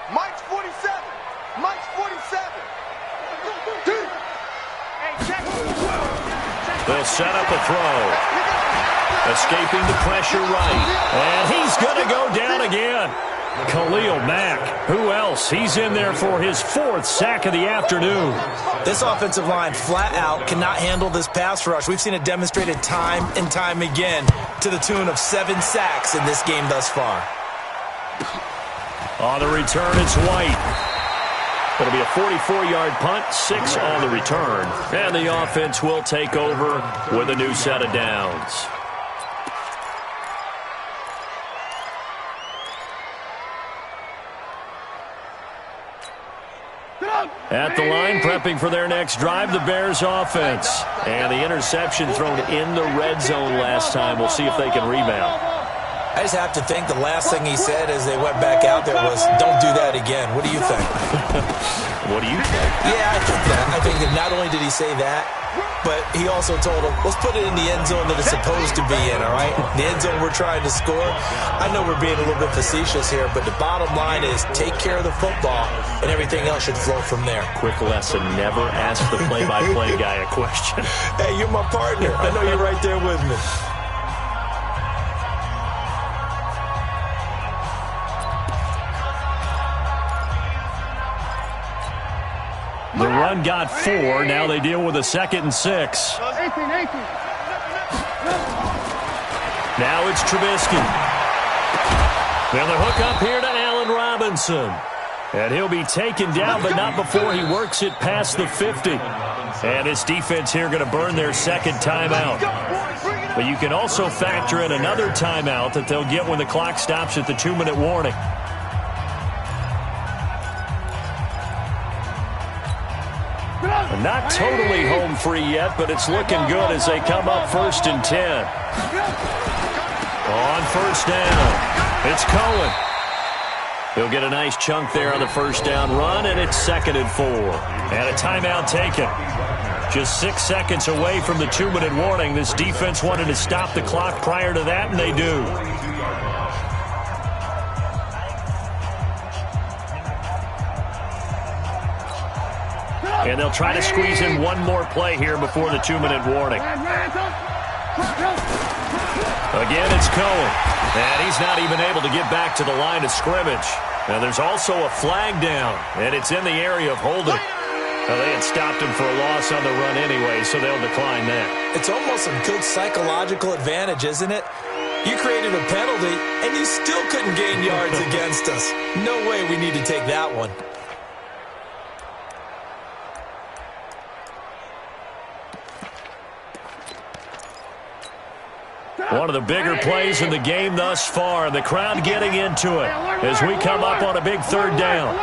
Mike's 47. Mike's 47. They'll set up a throw. Escaping the pressure right. And he's going to go down again. Khalil Mack. Who else? He's in there for his 4th sack of the afternoon. This offensive line flat out cannot handle this pass rush. We've seen it demonstrated time and time again to the tune of 7 sacks in this game thus far. On the return, it's White. It'll be a 44-yard punt, 6 on the return. And the offense will take over with a new set of downs. At the line, prepping for their next drive, the Bears offense. And the interception thrown in the red zone last time. We'll see if they can rebound. I just have to think the last thing he said as they went back out there was, don't do that again. What do you think? What do you think? Yeah, I think that. I think that not only did he say that, but he also told him, let's put it in the end zone that it's supposed to be in, all right? The end zone we're trying to score. I know we're being a little bit facetious here, but the bottom line is take care of the football, and everything else should flow from there. Quick lesson, never ask the play-by-play guy a question. Hey, you're my partner. I know you're right there with me. The run got 4. Now they deal with a 2nd and 6. Now it's Trubisky. And the hook up here to Allen Robinson. And he'll be taken down, but not before he works it past the 50. And his defense here going to burn their 2nd timeout. But you can also factor in another timeout that they'll get when the clock stops at the 2-minute warning. Not totally home free yet, but it's looking good as they come up 1st and 10. On 1st down, it's Cohen. He'll get a nice chunk there on the 1st down run, and it's 2nd and 4. And a timeout taken. Just 6 seconds away from the 2-minute warning. This defense wanted to stop the clock prior to that, and they do. And they'll try to squeeze in one more play here before the 2-minute warning. Again, it's Cohen. And he's not even able to get back to the line of scrimmage. Now, there's also a flag down, and it's in the area of holding. Now, they had stopped him for a loss on the run anyway, so they'll decline that. It's almost a good psychological advantage, isn't it? You created a penalty, and you still couldn't gain yards against us. No way we need to take that one. One of the bigger plays in the game thus far. The crowd getting into it as we come up on a big 3rd down.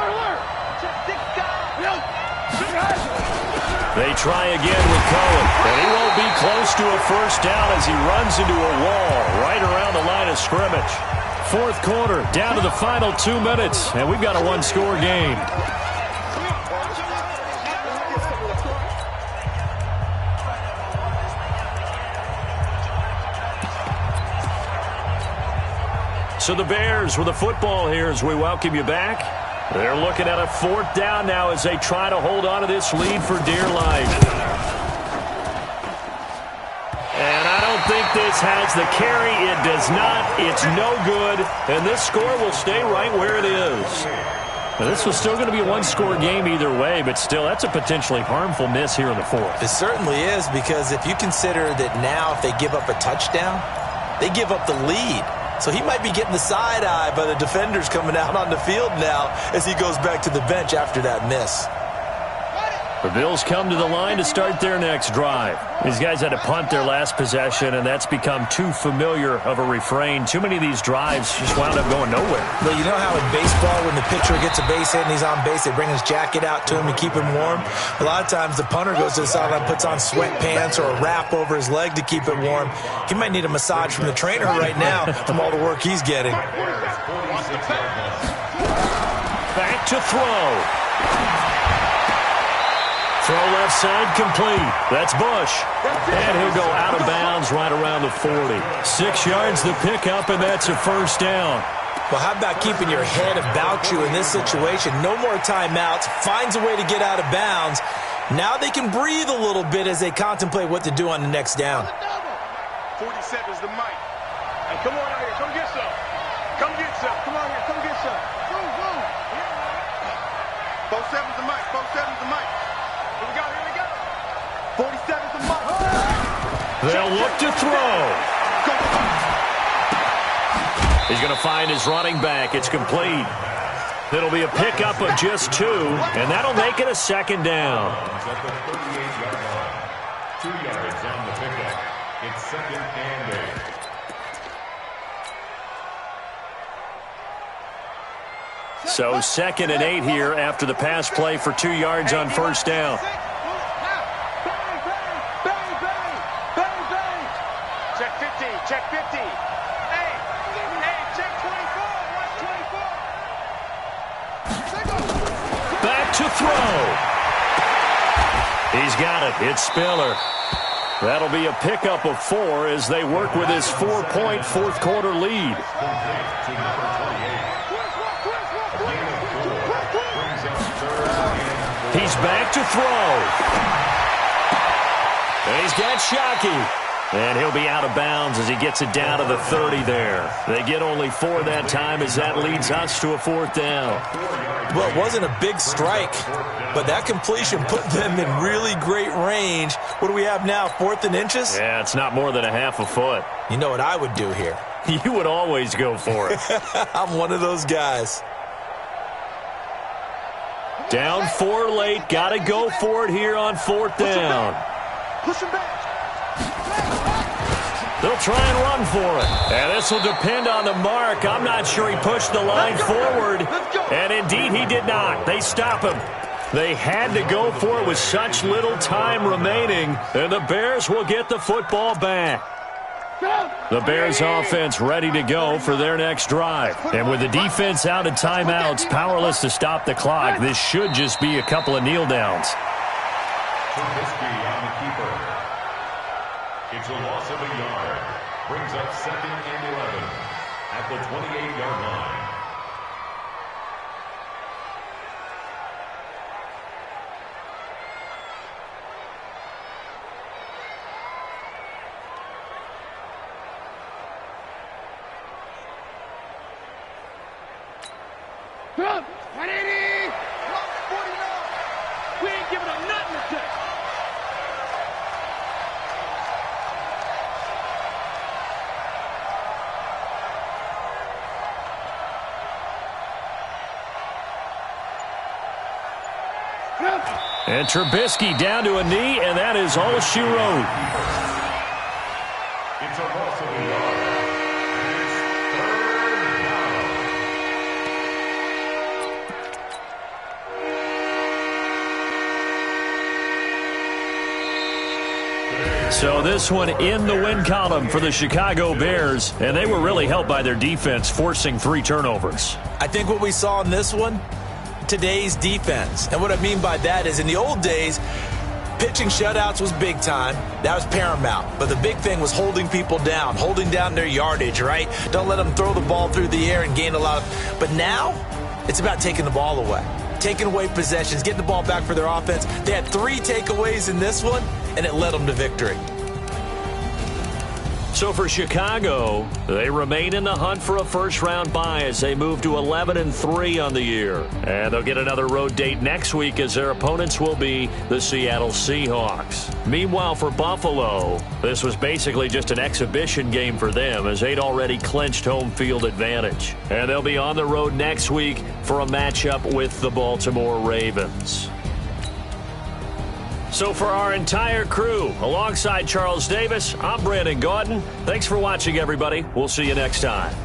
They try again with Cohen, and he won't be close to a 1st down as he runs into a wall right around the line of scrimmage. 4th quarter, down to the final 2 minutes, and we've got a 1-score game. So the Bears with the football here as we welcome you back. They're looking at a 4th down now as they try to hold on to this lead for dear life. And I don't think this has the carry. It does not. It's no good. And this score will stay right where it is. Now, this was still going to be a 1-score game either way, but still, that's a potentially harmful miss here in the 4th. It certainly is, because if you consider that now if they give up a touchdown, they give up the lead. So he might be getting the side eye by the defenders coming out on the field now as he goes back to the bench after that miss. The Bills come to the line to start their next drive. These guys had to punt their last possession, and that's become too familiar of a refrain. Too many of these drives just wound up going nowhere. Well, you know how in baseball when the pitcher gets a base hit and he's on base, they bring his jacket out to him to keep him warm? A lot of times the punter goes to the sideline, puts on sweatpants or a wrap over his leg to keep it warm. He might need a massage from the trainer right now from all the work he's getting. Back to throw. Throw left side complete. That's Bush. And he'll go out of bounds right around the 40. 6 yards the pickup, and that's a first down. Well, how about keeping your head about you in this situation? No more timeouts. Finds a way to get out of bounds. Now they can breathe a little bit as they contemplate what to do on the next down. 47's the mic. Hey, come on out here. Come get some. Come get some. Come on here. Come get some. Boom, boom. 47's the mic. 47's the mic. Here we go. Here we go. 47's the mic. They'll look to throw. He's going to find his running back. It's complete. It'll be a pickup of just 2, and that'll make it a second down. At the 38-yard line. 2 yards on the pickup. It's second and 8. So 2nd and 8 here after the pass play for 2 yards on first down. Check 50. Check 50. Hey, check 24. Watch 24. Back to throw. He's got it. It's Spiller. That'll be a pickup of 4 as they work with his 4-point fourth-quarter lead. He's back to throw. And he's got Shockey. And he'll be out of bounds as he gets it down to the 30 there. They get only 4 that time as that leads us to a 4th down. Well, it wasn't a big strike, but that completion put them in really great range. What do we have now, 4th and inches? Yeah, it's not more than a half a foot. You know what I would do here? You would always go for it. I'm one of those guys. Down 4 late. Got to go for it here on 4th down. Push him back. They'll try and run for it. And this will depend on the mark. I'm not sure he pushed the line forward. And indeed, he did not. They stop him. They had to go for it with such little time remaining. And the Bears will get the football back. The Bears offense ready to go for their next drive. And with the defense out of timeouts, powerless to stop the clock, this should just be a couple of kneel downs. Trubisky on the keeper. It's a loss of a yard. Brings up 2nd and 11 at the 28-yard line. Run! 180! 49! We ain't giving up nothing today. And Trubisky down to a knee, and that is all she wrote. It's a loss of a yard. And it's 3rd down. So this one in the win column for the Chicago Bears, and they were really helped by their defense forcing 3 turnovers. I think what we saw in this one, today's defense. And what I mean by that is in the old days, pitching shutouts was big time. That was paramount. But the big thing was holding people down, holding down their yardage, right? Don't let them throw the ball through the air and gain a lot of... But now, it's about taking the ball away. Taking away possessions, getting the ball back for their offense. They had 3 takeaways in this one, and it led them to victory. So for Chicago, they remain in the hunt for a first-round bye as they move to 11-3 on the year. And they'll get another road date next week as their opponents will be the Seattle Seahawks. Meanwhile, for Buffalo, this was basically just an exhibition game for them as they'd already clinched home field advantage. And they'll be on the road next week for a matchup with the Baltimore Ravens. So for our entire crew, alongside Charles Davis, I'm Brandon Gaudin. Thanks for watching, everybody. We'll see you next time.